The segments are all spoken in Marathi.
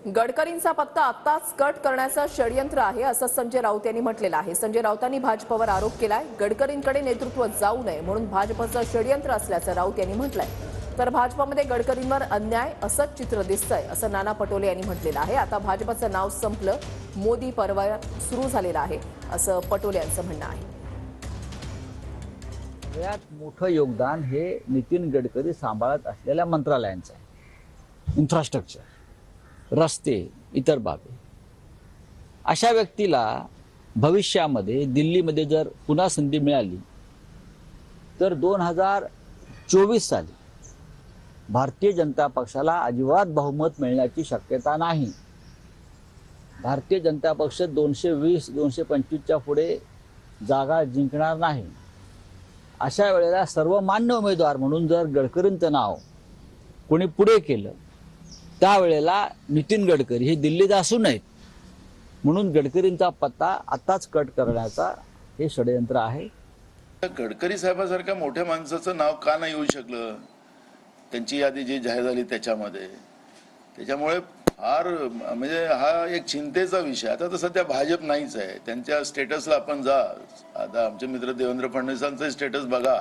गडकरींचा पत्ता आत्ताच कट करण्याचं षडयंत्र आहे असं संजय राऊत यांनी म्हटलेलं आहे। संजय राऊतांनी भाजपवर आरोप केलाय। गडकरींकडे नेतृत्व जाऊ नये म्हणून भाजपचं षडयंत्र असल्याचं राऊत यांनी म्हटलंय। तर भाजपमध्ये गडकरींवर अन्याय असंच चित्र दिसतंय असं नाना पटोले यांनी म्हटलेलं आहे। आता भाजपचं नाव संपलं, मोदी परिवार सुरू झालेलं आहे असं पटोले यांचं म्हणणं आहे। सगळ्यात मोठं योगदान हे नितीन गडकरी सांभाळत असलेल्या मंत्रालयांचं आहे। इन्फ्रास्ट्रक्चर, रस्ते, इतर बाबी। अशा व्यक्तीला भविष्यामध्ये दिल्लीमध्ये जर पुन्हा संधी मिळाली तर 2024 साली भारतीय जनता पक्षाला अजिबात बहुमत मिळण्याची शक्यता नाही। भारतीय जनता पक्ष 220-225च्या पुढे जागा जिंकणार नाही। अशा वेळेला सर्वमान्य उमेदवार म्हणून जर गडकरींचं नाव कोणी पुढे केलं त्यावेळेला नितीन गडकरी हे दिल्लीत असू नयेत म्हणून गडकरींचा पत्ता आताच कट करण्याचा हे षडयंत्र आहे। गडकरी साहेबांसारख्या मोठ्या माणसाचं नाव का नाही येऊ शकलं त्यांची यादी जी जाहीर झाली त्याच्यामुळे फार म्हणजे हा एक चिंतेचा विषय। आता तर सध्या भाजप नाहीच आहे, त्यांच्या स्टेटसला आपण जा, आता आमचे मित्र देवेंद्र फडणवीसांचं स्टेटस बघा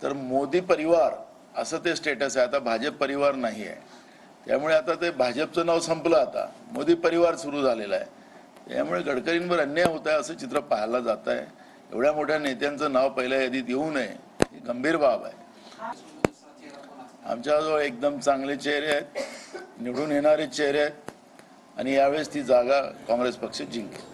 तर मोदी परिवार असं ते स्टेटस आहे। आता भाजप परिवार नाही आहे, त्यामुळे आता ते भाजपचं नाव संपलं, आता मोदी परिवार सुरू झालेला आहे। त्यामुळे गडकरींवर अन्याय होत आहे असं चित्र पाहायला जात आहे। एवढ्या मोठ्या नेत्यांचं नाव पहिल्या यादीत येऊ नये ही गंभीर बाब आहे। आमच्याजवळ एकदम चांगले चेहरे आहेत, निवडून येणारे चेहरे आहेत आणि यावेळेस ती जागा काँग्रेस पक्ष जिंकेल।